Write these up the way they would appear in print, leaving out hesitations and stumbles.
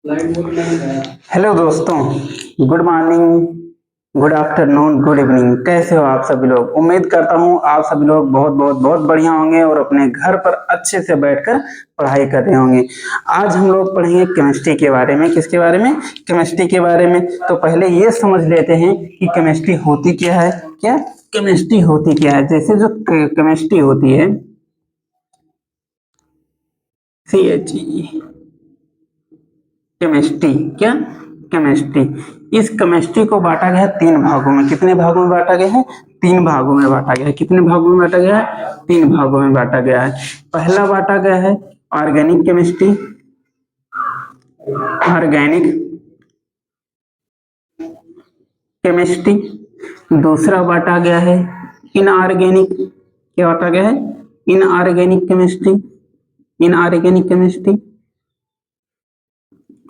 Hello दोस्तों, good morning, good afternoon, good evening. कैसे हो आप सभी लोग? उम्मीद करता हूँ आप सभी लोग बहुत बहुत बहुत बढ़िया होंगे और अपने घर पर अच्छे से बैठकर पढ़ाई कर रहे होंगे। आज हम लोग पढ़ेंगे केमिस्ट्री के बारे में। किसके बारे में? केमिस्ट्री के बारे में। तो पहले ये समझ लेते हैं कि केमिस्ट्री होती क्या है। क्या केमिस्ट्री होती क्या है? जैसे जो केमिस्ट्री होती है, CHE, केमिस्ट्री। क्या? केमिस्ट्री। इस केमिस्ट्री को बांटा गया है तीन भागों में। कितने भागों में बांटा गया है? तीन भागों में बांटा गया है। कितने भागों में बांटा गया है? तीन भागों में बांटा गया है। पहला बांटा गया है ऑर्गेनिक केमिस्ट्री। Organic chemistry. दूसरा बांटा गया है इनऑर्गेनिक। क्या बांटा गया है? Inorganic chemistry. Inorganic chemistry.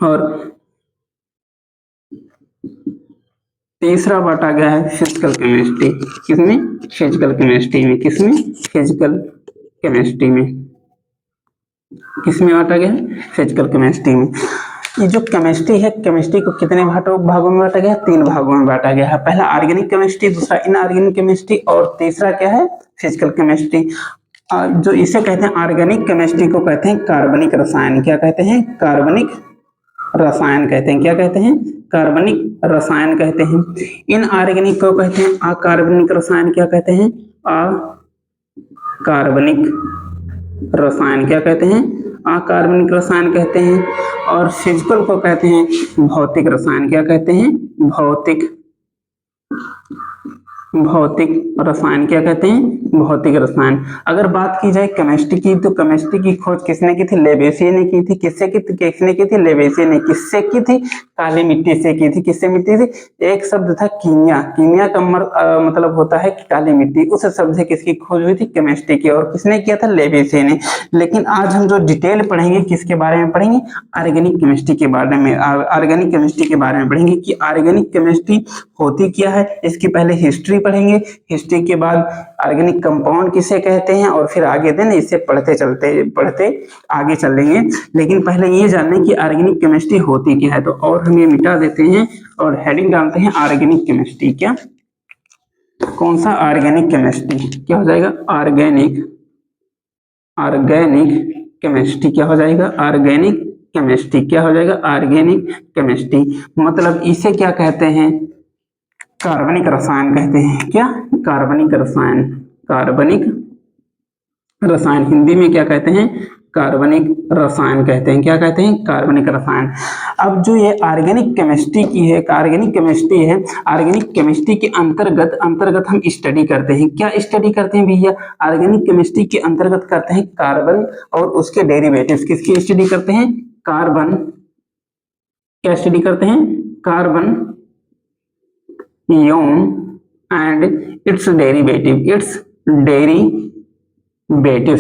और तीसरा बांटा गया है फिजिकल केमिस्ट्री। किसमें? फिजिकल केमिस्ट्री में। किसमें? फिजिकल केमिस्ट्री में। किसमें बांटा गया है? फिजिकल केमिस्ट्री में। ये जो केमिस्ट्री है, केमिस्ट्री को कितने भागों में बांटा गया है? तीन भागों में बांटा गया है। पहला ऑर्गेनिक केमिस्ट्री, दूसरा इनऑर्गेनिक केमिस्ट्री और तीसरा क्या है? Physical chemistry. जो इसे कहते हैं ऑर्गेनिक केमिस्ट्री को कहते हैं कार्बनिक रसायन। क्या कहते हैं? कार्बनिक रसायन कहते हैं। क्या कहते हैं? कार्बनिक रसायन कहते हैं। इनऑर्गेनिक को कहते हैं अकार्बनिक रसायन। क्या कहते हैं? अकार्बनिक रसायन। क्या कहते हैं? अकार्बनिक रसायन कहते हैं। और फिजिकल को कहते हैं भौतिक रसायन। क्या कहते हैं? भौतिक भौतिक रसायन। क्या कहते हैं? भौतिक रसायन। अगर बात की जाए केमिस्ट्री की, तो केमिस्ट्री की खोज किसने की थी? लेवेसिये ने की थी। किसने की थी? लेवेसिये ने। किससे की थी? काली मिट्टी से की थी। किससे मिट्टी थी? एक शब्द था कीमिया। कीमिया का मतलब होता है कि काली मिट्टी। उस शब्द से किसकी खोज हुई थी? केमिस्ट्री की। और किसने किया था? लेवेसिये ने। लेकिन आज हम जो डिटेल पढ़ेंगे किसके बारे में पढ़ेंगे? ऑर्गेनिक केमिस्ट्री के बारे में। ऑर्गेनिक केमिस्ट्री के बारे में पढ़ेंगे कि ऑर्गेनिक केमिस्ट्री होती क्या है। इसकी पहले हिस्ट्री पढ़ेंगे। हिस्ट्री के बाद ऑर्गेनिक कंपाउंड किसे कहते हैं, और फिर आगे दिन इसे पढ़ते आगे चलेंगे। लेकिन पहले ये जान लें कि ऑर्गेनिक केमिस्ट्री होती क्या है। तो और हम ये मिटा देते हैं और हेडिंग डालते हैं ऑर्गेनिक केमिस्ट्री। क्या? कौन सा? Organic chemistry. क्या हो जाएगा? Organic organic chemistry. क्या हो जाएगा? Organic chemistry. क्या हो जाएगा? Organic chemistry. मतलब इसे क्या कहते हैं? कार्बनिक रसायन कहते हैं। क्या? कार्बनिक रसायन। कार्बनिक रसायन हिंदी में क्या कहते हैं? कार्बनिक रसायन कहते हैं। क्या कहते हैं? कार्बनिक रसायन। अब जो ये ऑर्गेनिक केमिस्ट्री की है, ऑर्गेनिक केमिस्ट्री है, ऑर्गेनिक केमिस्ट्री के अंतर्गत हम स्टडी करते हैं। क्या स्टडी करते हैं भैया? ऑर्गेनिक केमिस्ट्री के अंतर्गत करते हैं कार्बन और उसके डेरिवेटिव्स। किसकी स्टडी करते हैं? कार्बन। क्या स्टडी करते हैं? Carbon ion and its derivatives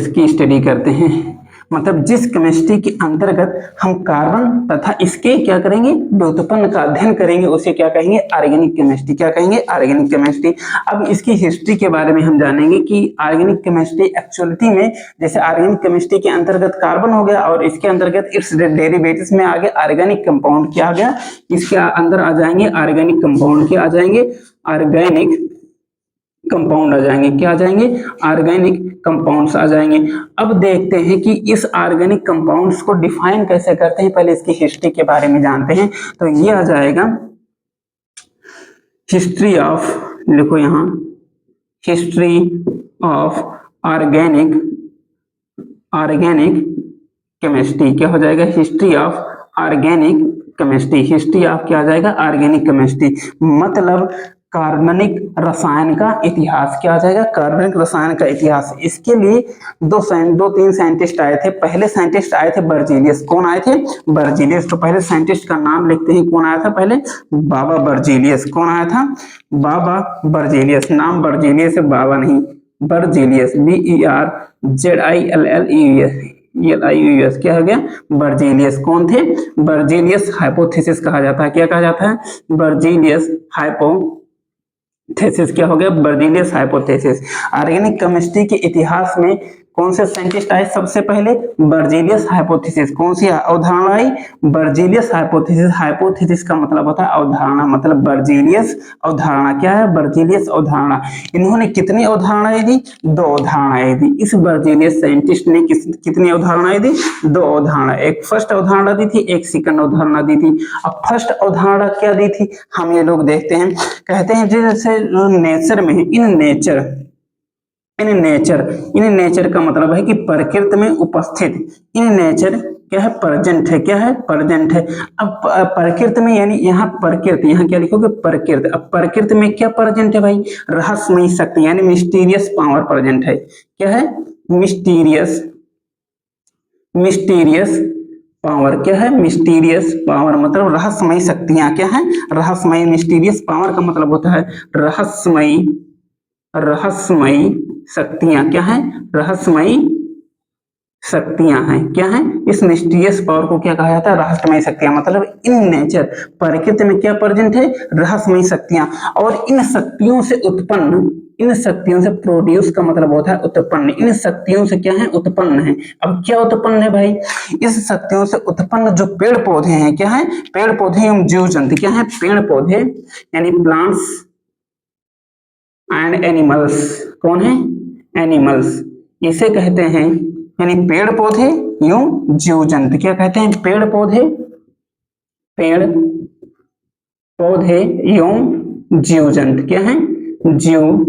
की स्टडी करते हैं। मतलब जिस केमिस्ट्री के अंतर्गत हम कार्बन तथा इसके क्या करेंगे? व्युत्पन्न का अध्ययन करेंगे, उसे क्या कहेंगे? Organic chemistry. क्या कहेंगे? Organic chemistry. अब इसकी हिस्ट्री के बारे में हम जानेंगे कि ऑर्गेनिक केमिस्ट्री एक्चुअलिटी में, जैसे ऑर्गेनिक केमिस्ट्री के अंतर्गत कार्बन हो गया और इसके अंतर्गत इट्स डेरिवेटिव्स में आ गया ऑर्गेनिक कंपाउंड। क्या आ गया? इसके अंदर आ जाएंगे ऑर्गेनिक कंपाउंड। क्या आ जाएंगे? ऑर्गेनिक कंपाउंड आ जाएंगे। क्या आ जाएंगे? ऑर्गेनिक कंपाउंड्स आ जाएंगे। अब देखते हैं कि इस ऑर्गेनिक कंपाउंड्स को डिफाइन कैसे करते हैं। पहले इसकी हिस्ट्री के बारे में जानते हैं। तो ये आ जाएगा हिस्ट्री ऑफ, लिखो यहां, history of organic organic chemistry. क्या हो जाएगा? History of organic chemistry. History of क्या आ जाएगा? Organic chemistry. मतलब कार्बनिक रसायन का इतिहास। क्या आ जाएगा? कार्बनिक रसायन का इतिहास। इसके लिए दो तीन साइंटिस्ट आए थे। पहले साइंटिस्ट आए थे बर्जीलियस। कौन आए थे? बर्जीलियस। तो पहले साइंटिस्ट का नाम लिखते हैं। कौन आया था पहले? बाबा बर्जीलियस। कौन आया था? बाबा बर्जीलियस। नाम बर्जीलियस है, बाबा नहीं, बर्जीलियस। BERZILLES। क्या हो गया? बर्जीलियस। कौन थे? बर्जीलियस हाइपोथेसिस कहा जाता है। क्या कहा जाता है? Berzelius hypothesis. क्या हो गया? Berzelius hypothesis. ऑर्गेनिक केमिस्ट्री के इतिहास में कौन से साइंटिस्ट आए सबसे पहले? Berzelius hypothesis. कौन सी अवधारणा आई? Berzelius hypothesis. हाइपोथेसिस का मतलब होता है अवधारणा, मतलब बर्जीलियस अवधारणा। क्या है? बर्जीलियस अवधारणा। इन्होंने कितनी अवधारणाएं दी? 2 अवधारणाएं दी। इस बर्जीलियस साइंटिस्ट ने कितनी अवधारणाएं दी? 2 अवधारणा। एक फर्स्ट अवधारणा दी थी, एक सेकंड अवधारणा दी थी। अब फर्स्ट अवधारणा क्या दी थी हम ये लोग देखते हैं। कहते हैं जैसे नेचर में, इन नेचर का मतलब है कि प्रकृति में उपस्थित। इन नेचर क्या है? प्रेजेंट है। क्या है? प्रेजेंट है। अब प्रकृति में यानी यहाँ प्रकृति, यहाँ क्या लिखोगे? प्रकृति। अब प्रकृति में क्या प्रेजेंट है भाई? रहस्यमय शक्ति यानी मिस्टीरियस पावर प्रेजेंट है। क्या है? Mysterious power. क्या है? मिस्टीरियस पावर मतलब रहस्यमय शक्तियां। क्या है? रहस्यमय। मिस्टीरियस पावर का मतलब होता है रहस्यमयी शक्तियां। क्या है? रहस्यमयी शक्तियां हैं। क्या है? इस मिस्टीरियस पावर को क्या कहा जाता है? रहस्यमयी शक्तियां। मतलब इन नेचर, प्रकृति में क्या प्रेजेंट है? रहस्यमयी शक्तियां। और इन शक्तियों से उत्पन्न, इन शक्तियों से प्रोड्यूस का मतलब होता है उत्पन्न। इन शक्तियों से क्या है? उत्पन्न है। अब क्या उत्पन्न है भाई? इस शक्तियों से उत्पन्न जो पेड़ पौधे हैं। क्या है? पेड़ पौधे एवं जीव जंतु। क्या है? पेड़ पौधे यानी प्लांट्स एंड एनिमल्स। कौन है? एनिमल्स। इसे कहते हैं यानी पेड़ पौधे एवं जीव जंतु। क्या कहते हैं? पेड़ पौधे एवं जीव जंतु। क्या है? जीव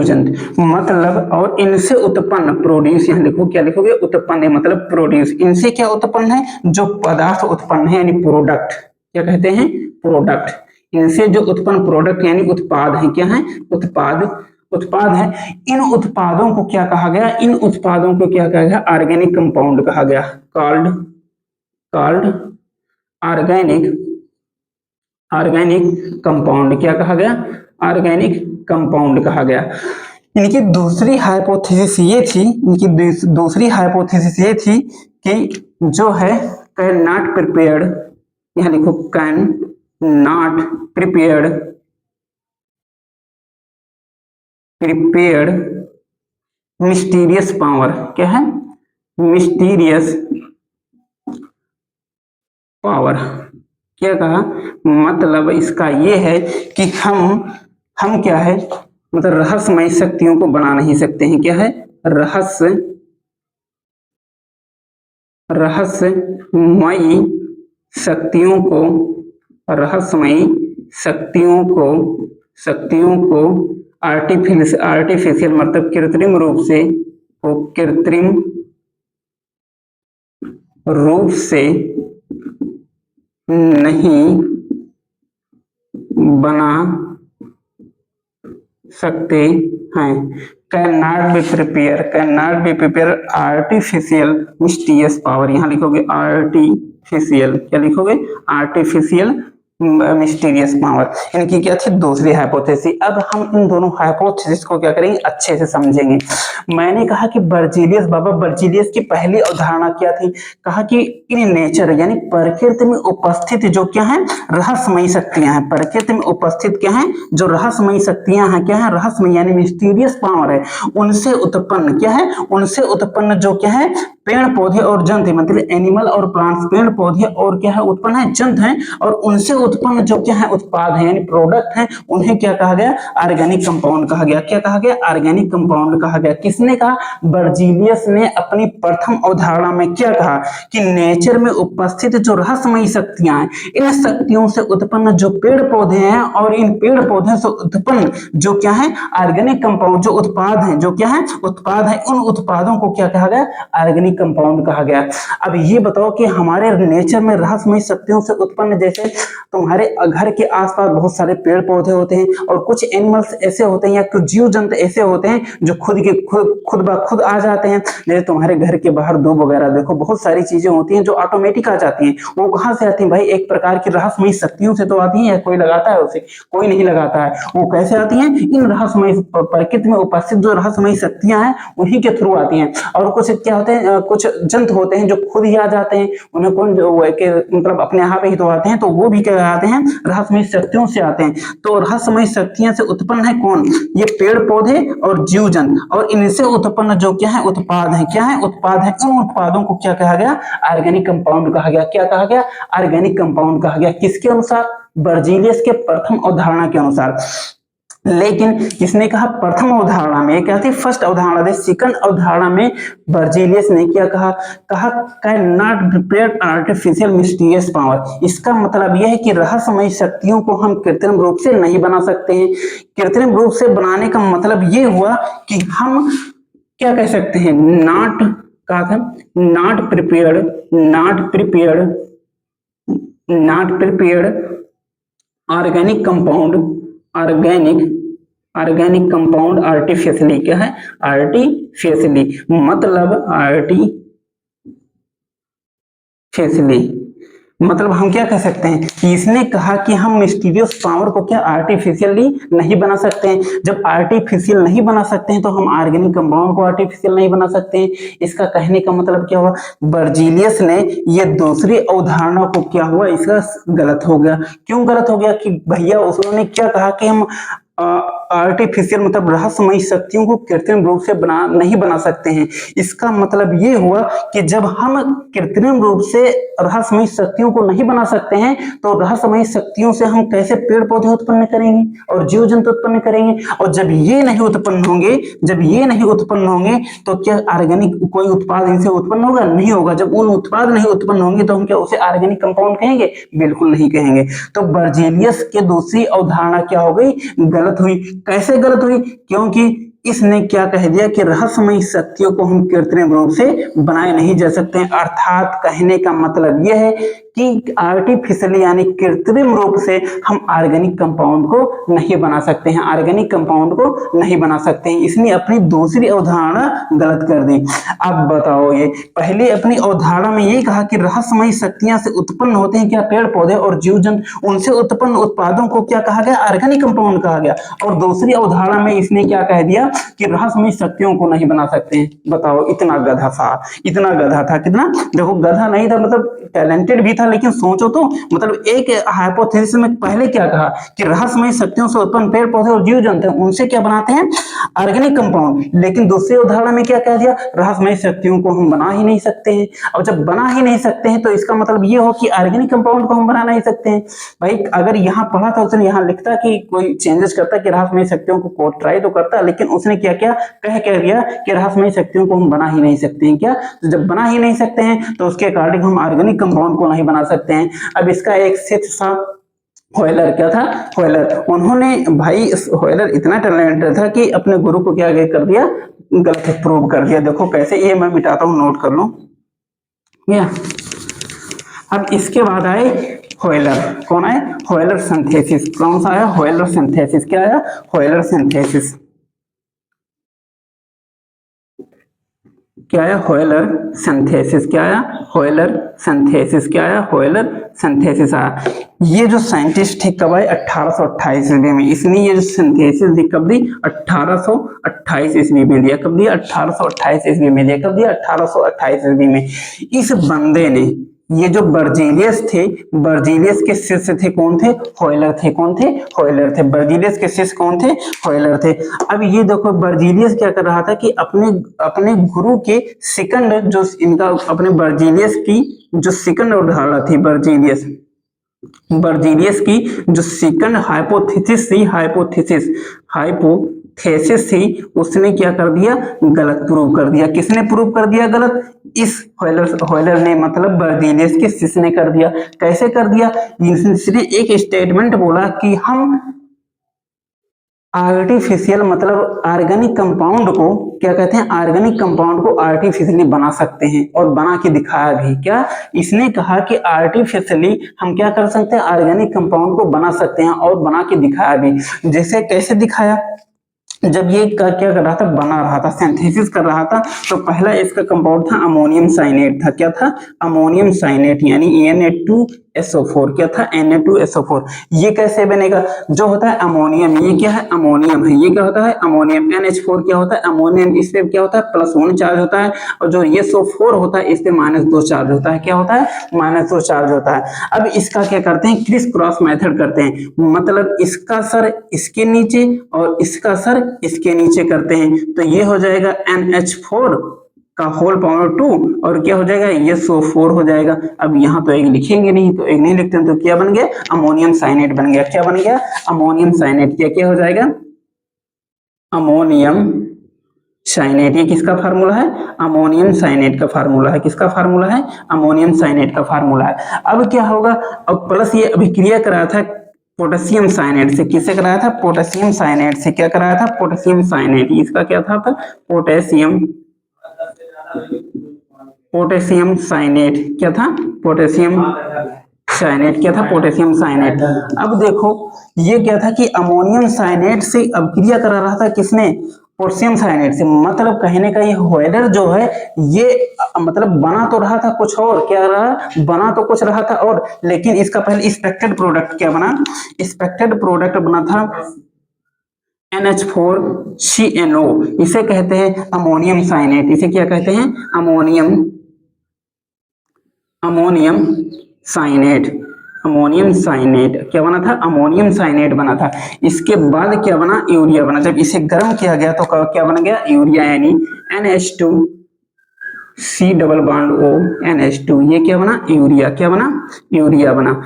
जंतु मतलब, और इनसे उत्पन्न प्रोड्यूस, यहाँ लिखो क्या लिखोगे? उत्पन्न मतलब प्रोड्यूस। इनसे क्या उत्पन्न है? जो पदार्थ उत्पन्न है यानी प्रोडक्ट। क्या कहते हैं? प्रोडक्ट। इनसे जो उत्पन्न प्रोडक्ट यानी उत्पाद है। क्या है? उत्पाद है। इन उत्पादों को क्या कहा गया? इन उत्पादों को क्या कहा गया? ऑर्गेनिक कंपाउंड कहा गया। Called organic compound. क्या कहा गया? ऑर्गेनिक कंपाउंड कहा गया। इनकी दूसरी हाइपोथेसिस ये थी कि जो है कैन नॉट प्रिपेयर्ड, यहाँ लिखो can not prepared mysterious power. क्या है? Mysterious power. क्या कहा? मतलब इसका ये है कि हम क्या है? मतलब रहस्यमय शक्तियों को बना नहीं सकते हैं। क्या है? रहस्यमयी शक्तियों को आर्टिफिशियल मतलब कृत्रिम रूप से नहीं बना सकते हैं। Can not be prepare artificial mysterious power. यहाँ लिखोगे आर्टिफिशियल। क्या लिखोगे? Artificial mysterious power. इनकी क्या थी? दूसरी हाइपोथेसिस। अब हम इन दोनों हाइपोथेसिस को क्या करेंगे? अच्छे से समझेंगे। मैंने कहा कि बाबा बर्जीलियस की पहली अवधारणा क्या थी? कहा कि इन नेचर यानी प्रकृति में उपस्थित जो क्या है? रहस्यमयी शक्तियां हैं। प्रकृति में उपस्थित क्या है? जो रहस्यमयी शक्तियां हैं। क्या है? रहस्यमयी यानी मिस्टीरियस पावर है। उनसे उत्पन्न क्या है? उनसे उत्पन्न जो क्या है? पेड़ पौधे और जंतु मतलब एनिमल और प्लांट्स, पेड़ पौधे और क्या है? उत्पन्न है, जंतु हैं। और उनसे उत्पन्न जो क्या है? उत्पाद है यानी प्रोडक्ट है। उन्हें क्या कहा गया? ऑर्गेनिक कंपाउंड कहा गया। क्या कहा गया? ऑर्गेनिक कंपाउंड कहा गया। किसने कहा? बर्जीलियस ने अपनी प्रथम अवधारणा में क्या कहा? कि नेचर में उपस्थित जो रहस्यमयी शक्तियां हैं, इन शक्तियों से उत्पन्न जो पेड़ पौधे हैं और इन पेड़ पौधे से उत्पन्न जो क्या है? ऑर्गेनिक कंपाउंड, जो उत्पाद हैं, जो क्या है? उत्पाद है। उन उत्पादों को क्या कहा गया? ऑर्गेनिक कंपाउंड कहा गया। अब ये बताओ कि हमारे नेचर में रहस्यमय शक्तियों से उत्पन्न, जैसे तुम्हारे घर के आसपास बहुत सारे पेड़ पौधे होते हैं और कुछ एनिमल्स ऐसे होते हैं या कुछ जीव जंतु ऐसे होते हैं जो खुद ब खुद आ जाते हैं। जैसे तुम्हारे घर के बाहर दूब वगैरह देखो, बहुत सारी चीजें होती हैं जो ऑटोमेटिक आ जाती हैं। वो कहां से आती हैं भाई? एक प्रकार की रहस्यमय शक्तियों से तो आती हैं। या कोई लगाता है उसे? कोई नहीं लगाता है। वो कैसे आती हैं? इन रहस्यमय प्रकृति में उपस्थित जो रहस्यमय शक्तियां हैं उन्हीं के थ्रू आती हैं। और कुछ क्या होते हैं? कुछ जंतु होते हैं जो खुद ही आ जाते हैं। उन्हें कौन मतलब अपने आप ही तो आते हैं, तो वो भी क्या आते हैं, रहस्यमयी शक्तियों से आते हैं। तो रहस्यमयी शक्तियों से उत्पन्न है कौन? ये पेड़ पौधे और जीव जंतु, और इनसे उत्पन्न जो क्या है उत्पाद है, क्या है उत्पाद है। उन उत्पादों को क्या कहा गया? ऑर्गेनिक कंपाउंड कहा गया। क्या कहा गया? ऑर्गेनिक कंपाउंड कहा गया। किसके अनुसार? बर्जीलियस के प्रथम अवधारणा के अनुसार। लेकिन किसने कहा? प्रथम अवधारणा में क्या थी? फर्स्ट अवधारणा थी। सेकंड अवधारणा में बर्जीलियस ने क्या कहा? कहा can not prepare artificial mysterious power. इसका मतलब यह है कि रहस्यमयी शक्तियों को हम कृत्रिम रूप से नहीं बना सकते हैं। कृत्रिम रूप से बनाने का मतलब ये हुआ कि हम क्या कह सकते हैं? नॉट कहा था, not prepared organic compound artificially. क्या है? आर्टिफिशियली, मतलब मतलब हम क्या कह सकते हैं कि इसने कहा कि हम मिस्टीरियस पावर को क्या आर्टिफिशियली नहीं बना सकते हैं। जब आर्टिफिशियल नहीं बना सकते हैं तो हम ऑर्गेनिक कंपाउंड को आर्टिफिशियल नहीं बना सकते हैं। इसका कहने का मतलब क्या हुआ? बर्जीलियस ने ये दूसरी अवधारणा को क्या हुआ? इसका गलत हो गया। क्यों गलत हो गया? कि भैया उन्होंने क्या कहा कि हम आर्टिफिशियल मतलब रहस्यमयी शक्तियों को कृत्रिम रूप से नहीं बना सकते हैं। इसका मतलब ये हुआ कि जब हम कृत्रिम रूप से रहस्यमयी शक्तियों को नहीं बना सकते हैं तो रहस्यमयी शक्तियों से हम कैसे पेड़ पौधे उत्पन्न करेंगे और जीव जंतु उत्पन्न करेंगे? और जब ये नहीं उत्पन्न होंगे तो क्या ऑर्गेनिक कोई उत्पाद इनसे उत्पन्न होगा? नहीं होगा। जब उन उत्पाद नहीं उत्पन्न होंगे तो हम क्या उसे ऑर्गेनिक कंपाउंड कहेंगे? बिल्कुल नहीं कहेंगे। तो बर्जीलियस के दूसरी अवधारणा क्या हो गई? गलत हुई। कैसे गलत हुई? क्योंकि इसने क्या कह दिया कि रहस्यमयी शक्तियों को हम कृत्रिम रूप से बनाए नहीं जा सकते हैं। अर्थात कहने का मतलब यह है कि आर्टिफिशियली यानी कृत्रिम रूप से हम ऑर्गेनिक कंपाउंड को नहीं बना सकते हैं, इसने अपनी दूसरी अवधारणा गलत कर दी। अब बताओ, ये पहले अपनी अवधारणा में यही कहा कि रहस्यमयी शक्तियां से उत्पन्न होते हैं क्या? पेड़ पौधे और जीव जंतु। उनसे उत्पन्न उत्पादों को क्या कहा गया? ऑर्गेनिक कंपाउंड कहा गया। और दूसरी अवधारणा में इसने क्या कह दिया कि रहस्यमयी शक्तियों को नहीं बना सकते हैं। बताओ, इतना गधा था। कितना देखो, गधा नहीं था मतलब टैलेंटेड भी था, लेकिन सोचो तो मतलब एक हाइपोथेसिस में पहले क्या कहा कि रहस्यमयी शक्तियों से उत्पन्न पेड़ पौधे और जीव जंतु उनसे क्या बनाते हैं? Organic compound. लेकिन दूसरी उदाहरण में क्या कह दिया? रहस्यमयी शक्तियों को हम बना ही नहीं सकते हैं। और जब बना ही नहीं सकते हैं तो इसका मतलब ये हो कि ऑर्गेनिक कंपाउंड को हम बना नहीं सकते हैं। भाई अगर यहाँ पढ़ा था उसने, यहाँ लिखता कि कोई चेंजेस करता कि रहस्यमयी शक्तियों को ट्राई तो करता, लेकिन उसने क्या किया? कह दिया कि रहस्यमयी शक्तियों को हम बना ही नहीं सकते हैं। क्या? तो जब बना ही नहीं सकते हैं तो उसके अकॉर्डिंग हम ऑर्गेनिक कंपाउंड को नहीं बना सकते हैं। अब इसका एक शिष्य था हॉयलर। क्या था? हॉयलर। उन्होंने भाई हॉयलर इतना टैलेंटेड था कि अपने गुरु को क्या कर दिया? गलत प्रूव कर दिया। देखो कैसे, ये मैं मिटाता हूं, नोट कर लो। अब इसके बाद आए हॉयलर। कौन आए? हॉयलर सिंथेसिस। कौन सा आया? हॉयलर सिंथेसिस। क्या आया? हॉयलर सिंथेसिस। क्या आया? हॉयलर सिंथेसिस। क्या आया? हॉयलर सिंथेसिस। क्या आया? हॉयलर सिंथेसिस आया। ये जो साइंटिस्ट थे कब आए? 1828 ईस्वी में। इसने ये जो सिंथेसिस दी कब दी? 1828 ईस्वी में दिया। कब दिया? 1828 ईस्वी में दिया। कब दिया? 1828 ईस्वी में। इस बंदे ने, ये जो बर्जीलियस थे, बर्जीलियस के शिष्य थे कौन थे? हॉयलर थे। कौन थे? हॉयलर थे। बर्जीलियस के शिष्य कौन थे? हॉयलर थे। अब ये देखो बर्जीलियस क्या कर रहा था कि अपने गुरु के सेकंड जो इनका अपने बर्जीलियस की जो सेकंड अवधारणा थी, बर्जीलियस की जो सेकंड हाइपोथेसिस थी, उसने क्या कर दिया? गलत प्रूव कर दिया। किसने प्रूव कर दिया गलत? इस हॉयलर ने, मतलब बर्जीलियस के शिष्य ने कर दिया। कैसे कर दिया? इसने एक स्टेटमेंट बोला कि हम आर्टिफिशियल मतलब ऑर्गेनिक कंपाउंड को क्या कहते हैं? ऑर्गेनिक कंपाउंड को आर्टिफिशियली बना सकते हैं और बना के दिखाया भी। क्या? इसने कहा कि आर्टिफिशियली हम क्या कर सकते हैं? ऑर्गेनिक कंपाउंड को बना सकते हैं और बना के दिखाया भी। जैसे कैसे दिखाया? जब ये क्या कर रहा था? बना रहा था, सिंथेसिस कर रहा था, तो पहला इसका कंपाउंड था अमोनियम साइनेट था। क्या था? अमोनियम साइनेट, यानी Na2 Na2SO4 क्या था Na2SO4। ये कैसे बनेगा, जो होता है अमोनियम, ये क्या है अमोनियम है, ये क्या होता है अमोनियम, NH4 क्या होता है अमोनियम, इस पे क्या होता है +1 चार्ज होता है, और जो ये SO4 होता है इस पे -2 चार्ज होता है, क्या होता है -2 चार्ज होता है। अब इसका क्या करते हैं, क्रिस क्रॉस मेथड करते हैं, मतलब इसका सर इसके नीचे और इसका सर इसके नीचे करते हैं, तो ये हो जाएगा NH4 का होल पावर 2 और क्या हो जाएगा ये SO4 हो जाएगा। अब यहाँ तो एक लिखेंगे नहीं, तो एक नहीं लिखते हैं, तो क्या बन गया अमोनियम साइनेट बन गया, क्या बन गया अमोनियम साइनेट, क्या हो जाएगा अमोनियम साइनेट। ये किसका फार्मूला है अमोनियम साइनेट का फार्मूला है, किसका फार्मूला है अमोनियम साइनेट का फार्मूला है। अब क्या होगा, अब प्लस ये अभिक्रिया कराया था पोटेशियम साइनेट से, किससे कराया था पोटेशियम साइनेट से, क्या कराया था पोटेशियम साइनेट, इसका क्या था पोटेशियम साइनेट, क्या था पोटेशियम साइनेट, क्या था पोटेशियम साइनेट। अब देखो ये क्या था कि अमोनियम साइनेट से अभिक्रिया करा रहा था किसने पोटेशियम साइनेट से, मतलब कहने का ये व्हेलर जो है ये मतलब बना तो रहा था कुछ और, क्या रहा बना तो कुछ रहा था और, लेकिन इसका पहले एक्सपेक्टेड प्रोडक्ट क्या बना, एक्सपेक्टेड प्रोडक्ट बना था NH4CNO, इसे कहते हैं अमोनियम साइनेट, इसे क्या कहते हैं अमोनियम साइनेट, अमोनियम साइनेट क्या बना था अमोनियम साइनेट बना था। इसके बाद क्या बना यूरिया बना, जब इसे गर्म किया गया तो क्या बन गया यूरिया, यानी NH2C double bond O NH2, ये क्या बना यूरिया, क्या बना यूरिया बना।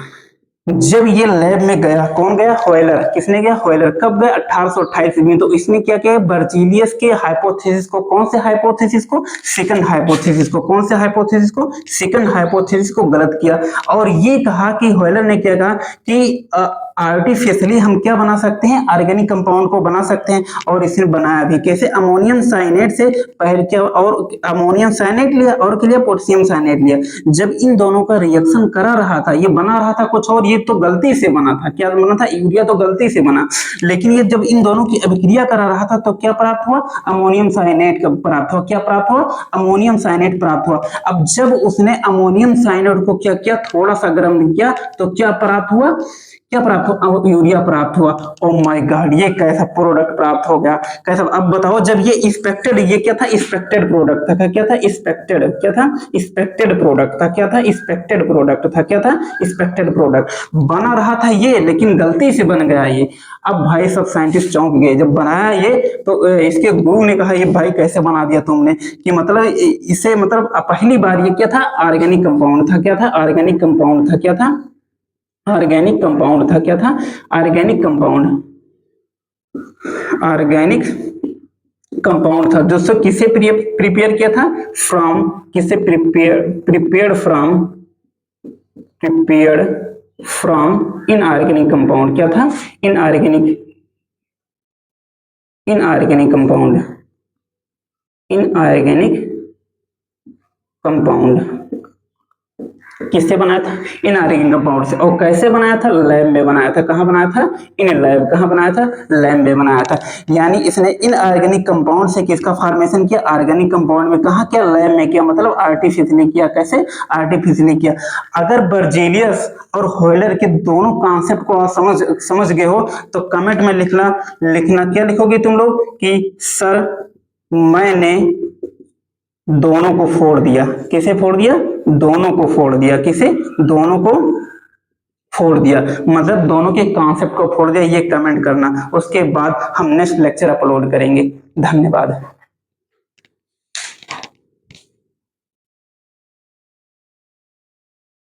जब ये लैब में गया, कौन गया व्हेलर, किसने गया व्हेलर, कब गया 1828 में, तो इसने क्या किया बर्जीलियस के हाइपोथेसिस को, कौन से हाइपोथेसिस को सेकंड हाइपोथेसिस को, कौन से हाइपोथेसिस को सेकंड हाइपोथेसिस को गलत किया, और ये कहा कि व्हेलर ने क्या कहा कि आर्टिफिशियली हम क्या बना सकते हैं ऑर्गेनिक कंपाउंड को बना सकते हैं, और इसने बनाया भी कैसे अमोनियम साइनेट से पहले क्या, और अमोनियम साइनेट लिया और क्या लिया पोटेशियम साइनेट लिया। जब इन दोनों का रिएक्शन करा रहा था, ये बना रहा था कुछ और, ये तो गलती से बना था, क्या बना था यूरिया तो गलती से बना, लेकिन ये जब इन दोनों की अभिक्रिया करा रहा था तो क्या प्राप्त हुआ अमोनियम साइनेट प्राप्त हुआ, क्या प्राप्त हुआ अमोनियम साइनेट प्राप्त हुआ। अब जब उसने अमोनियम साइनेट को क्या किया थोड़ा सा गर्म किया तो क्या प्राप्त हुआ, क्या प्राप्त हुआ यूरिया प्राप्त हुआ। ओह माय गॉड, ये कैसा प्रोडक्ट प्राप्त हो गया, कैसा। अब बताओ जब ये एक्सपेक्टेड, ये क्या था एक्सपेक्टेड प्रोडक्ट था, क्या था एक्सपेक्टेड, क्या था एक्सपेक्टेड प्रोडक्ट था, क्या था एक्सपेक्टेड प्रोडक्ट था, क्या था एक्सपेक्टेड प्रोडक्ट बना रहा था ये, लेकिन गलती से बन गया ये। अब भाई सब साइंटिस्ट चौंक गए, जब बनाया ये तो इसके गुरु ने कहा ये भाई कैसे बना दिया तुमने, कि मतलब इसे मतलब पहली बार ये क्या था ऑर्गेनिक कंपाउंड था, क्या था ऑर्गेनिक कंपाउंड था, क्या था ऑर्गेनिक कंपाउंड था, क्या था ऑर्गेनिक कंपाउंड, ऑर्गेनिक कंपाउंड था, जो किसे प्रिपेयर किया था फ्रॉम, किसे प्रिपेयर्ड फ्रॉम इनऑर्गेनिक कंपाउंड, क्या था इनऑर्गेनिक कंपाउंड, इनऑर्गेनिक कंपाउंड किससे बनाया था इनऑर्गेनिक कंपाउंड से। और कैसे बनाया था लैब में बनाया था, कहाँ बनाया था इन लैब, कहाँ बनाया था लैब में बनाया था। यानी इसने इनऑर्गेनिक कंपाउंड से किसका फॉर्मेशन किया ऑर्गेनिक कंपाउंड में, कहाँ किया लैब में किया, मतलब आर्टिफिशियली किया, कैसे आर्टिफिशियली किया। अगर बर्जीलियस और व्हेलर के दोनों कॉन्सेप्ट को आप समझ गए हो तो कमेंट में लिखना क्या लिखोगे तुम लोग कि सर मैंने दोनों को फोड़ दिया, किसे फोड़ दिया दोनों को फोड़ दिया, किसे दोनों को फोड़ दिया, मतलब दोनों के कॉन्सेप्ट को फोड़ दिया, ये कमेंट करना। उसके बाद हम नेक्स्ट लेक्चर अपलोड करेंगे। धन्यवाद।